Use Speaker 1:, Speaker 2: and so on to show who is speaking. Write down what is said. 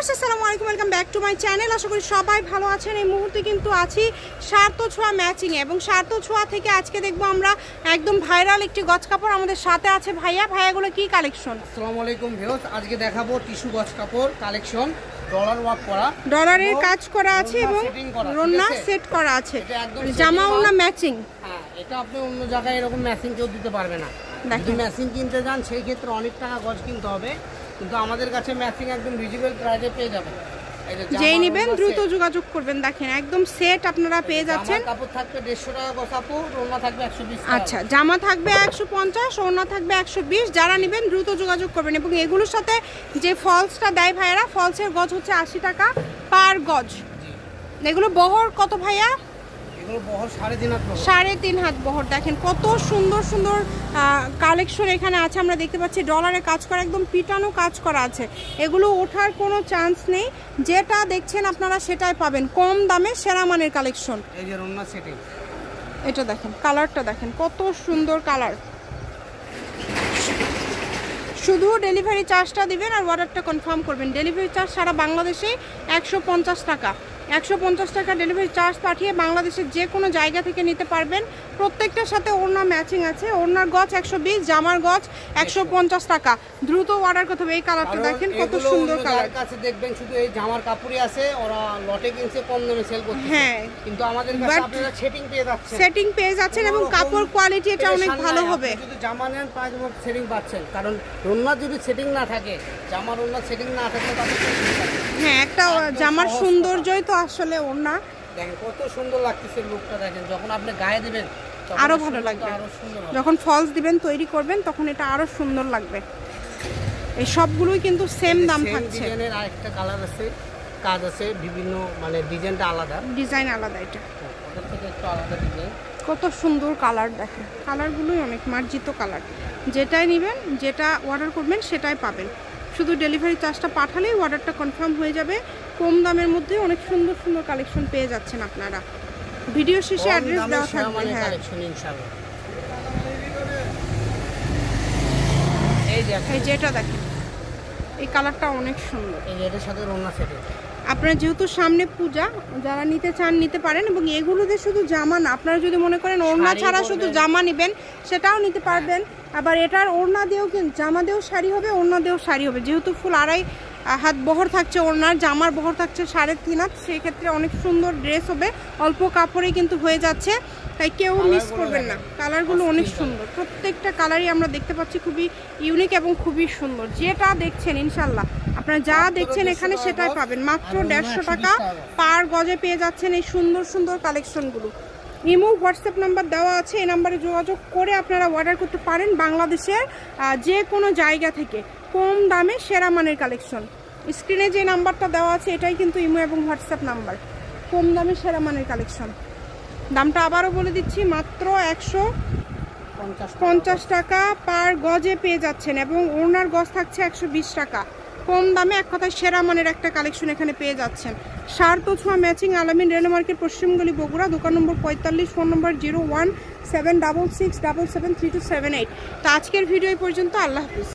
Speaker 1: Viewers আসসালামু আলাইকুম, welcome back to my channel. আশা করি সবাই ভালো আছেন। এই মুহূর্তে কিন্তু আছি সার্থ ছোঁয়া ম্যাচিং এ, এবং সার্থ ছোঁয়া থেকে আজকে দেখবো আমরা একদম ভাইরাল একটি গজ কাপড়। আমাদের সাথে আছে ভাইয়া। ভাইয়াগুলো কি কালেকশন?
Speaker 2: আসসালামু আলাইকুম ভিউয়ার্স, আজকে দেখাবো টিস্যু গজ কাপড় কালেকশন। ডলার ওয়ার্ক করা,
Speaker 1: ডলারের কাজ করা আছে এবং রন্না সেট করা আছে, জামা ওনা ম্যাচিং।
Speaker 2: হ্যাঁ, এটা আপনি অন্য জায়গায় এরকম ম্যাচিং কেউ দিতে পারবে না। যদি ম্যাচিং কিনতে যান সেই ক্ষেত্রে অনেক টাকা গজ কিনতে হবে, কিন্তু আমাদের কাছে ম্যাচিং একদম রিজনেবল প্রাইসে পেয়ে যাবেন।
Speaker 1: যেই নেবেন দ্রুত যোগাযোগ করবেন। দেখেন একদম সেট আপনারা পেয়ে যাচ্ছেন।
Speaker 2: কাপড় থাকবে 150 টাকা গজ কাপড়, ওড়না থাকবে 120 টাকা।
Speaker 1: আচ্ছা, জামা থাকবে 150, ওড়না থাকবে 120। যারা নেবেন দ্রুত যোগাযোগ করবেন। এবং এগুলোর সাথে যে ফলসটা দেয় ভাইয়ারা, ফলসের গজ হচ্ছে 80 টাকা পার গজ। এগুলো বহর কত ভাইয়া?
Speaker 2: এগুলো বহর 3.5 হাত বহর।
Speaker 1: 3.5 হাত বহর। দেখেন কত সুন্দর সুন্দর কালেকশন এখানে আছে। আমরা দেখতে পাচ্ছি ডলারে কাজ করা, একদম পিটানো কাজ করা আছে। এগুলো ওঠার কোনো চান্স নেই। যেটা দেখছেন আপনারা সেটাই পাবেন কম দামে, সেরা মানের কালেকশন।
Speaker 2: এই যে রন্না সেটিং,
Speaker 1: এটা দেখেন কালারটা, দেখেন কত সুন্দর কালার। শুধু ডেলিভারি চার্জটা দিবেন আর অর্ডারটা কনফার্ম করবেন। ডেলিভারি চার্জ সারা বাংলাদেশে 150 টাকা। 150 টাকা ডেলিভারি চার্জ পাঠিয়ে বাংলাদেশের যে কোনো জায়গা থেকে নিতে পারবেন। প্রত্যেকটার সাথে ওড়না ম্যাচিং আছে। ওড়নার গজ 120, জামার গজ 150 টাকা। দ্রুত অর্ডার করতে হবে। এই কালারটা দেখেন কত সুন্দর কালার।
Speaker 2: কাছে দেখবেন শুধু এই জামার কাপড়ই আছে, ওরা লটে কিনছে কম দামে সেল করছে।
Speaker 1: হ্যাঁ,
Speaker 2: কিন্তু আমাদের কাছে আপনারা সেটিং পেয়ে যাচ্ছেন।
Speaker 1: সেটিং পেয়ে যাচ্ছেন এবং কাপড় কোয়ালিটি এটা অনেক ভালো হবে।
Speaker 2: যদি জামা নেন প্রাইস মতো সেটিং পাচ্ছেন, কারণ ওড়না যদি সেটিং না থাকে, জামার ওড়না সেটিং না থাকলে তাহলে
Speaker 1: হ্যাঁ, একটা জামার সৌন্দর্যই তো আসলে ওড়না।
Speaker 2: দেখেন কত সুন্দর লাগতেছে লুকটা। দেখেন যখন আপনি গায়ে দিবেন
Speaker 1: আরো ভালো লাগবে। যখন ফলস দিবেন, তৈরি করবেন, তখন এটা আরো সুন্দর লাগবে। এই সবগুলোই কিন্তু সেম দাম থাকছে।
Speaker 2: ডিজাইনের আরেকটা কালার আছে, কাজ আছে বিভিন্ন, মানে ডিজাইনটা আলাদা,
Speaker 1: ডিজাইন আলাদা। এটা
Speaker 2: ওটার থেকে একটু আলাদা ডিজাইন।
Speaker 1: কত সুন্দর কালার। দেখেন কালারগুলোই অনেক মার্জিত কালার। যেটাই নেবেন, যেটা অর্ডার করবেন সেটাই পাবেন। শুধু ডেলিভারি চার্জটা পাঠালেই অর্ডারটা কনফার্ম হয়ে যাবে। কম দামের মধ্যে অনেক সুন্দর সুন্দর কালেকশন পেয়ে যাচ্ছেন আপনারা। ভিডিও শেষে অ্যাড্রেস দেওয়া থাকবে। হ্যাঁ,
Speaker 2: ইনশাআল্লাহ।
Speaker 1: এই যেটা দেখেন, এই কালারটা অনেক সুন্দর।
Speaker 2: এই যে এর সাথে রন্না সেটিং।
Speaker 1: আপনারা যেহেতু সামনে পূজা, যারা নিতে চান নিতে পারেন। এবং এগুলোতে শুধু জামা না, আপনারা যদি মনে করেন ওড়না ছাড়া শুধু জামা নেবেন সেটাও নিতে পারবেন। আবার এটার ওড়না দিয়েও কিন্তু, জামা দিয়েও শাড়ি হবে, ওড়না দিয়েও শাড়ি হবে। যেহেতু ফুল 2.5 হাত বহর থাকছে ওড়নার, জামার বহর থাকছে 3.5 হাত, সেই ক্ষেত্রে অনেক সুন্দর ড্রেস হবে। অল্প কাপড়ে কিন্তু হয়ে যাচ্ছে, তাই কেউ মিস করবেন না। কালারগুলো অনেক সুন্দর। প্রত্যেকটা কালারই আমরা দেখতে পাচ্ছি খুবই ইউনিক এবং খুবই সুন্দর। যেটা দেখছেন ইনশাল্লাহ আপনারা যা দেখছেন এখানে সেটাই পাবেন। মাত্র 150 টাকা পার গজে পেয়ে যাচ্ছেন এই সুন্দর সুন্দর কালেকশনগুলো। ইমো হোয়াটসঅ্যাপ নাম্বার দেওয়া আছে, এই নাম্বারে যোগাযোগ করে আপনারা অর্ডার করতে পারেন বাংলাদেশের যে কোনো জায়গা থেকে কম দামে সেরা মানের কালেকশন। স্ক্রিনে যে নাম্বারটা দেওয়া আছে এটাই কিন্তু ইমো এবং হোয়াটসঅ্যাপ নাম্বার। কম দামে সেরা মানের কালেকশন। দামটা আবারও বলে দিচ্ছি, মাত্র 150 টাকা পার গজে পেয়ে যাচ্ছেন এবং ওড়নার গজ থাকছে 120 টাকা। কম দামে এক কথায় সেরা মানের একটা কালেকশন এখানে পেয়ে যাচ্ছেন। সার্থ ছোঁয়া ম্যাচিং, আলামিন রেল মার্কেট, পশ্চিমগলি, বগুড়া। দোকান নম্বর 45, ফোন নম্বর 017667732778। তো আজকের ভিডিও এই পর্যন্ত। আল্লাহ হাফিজ।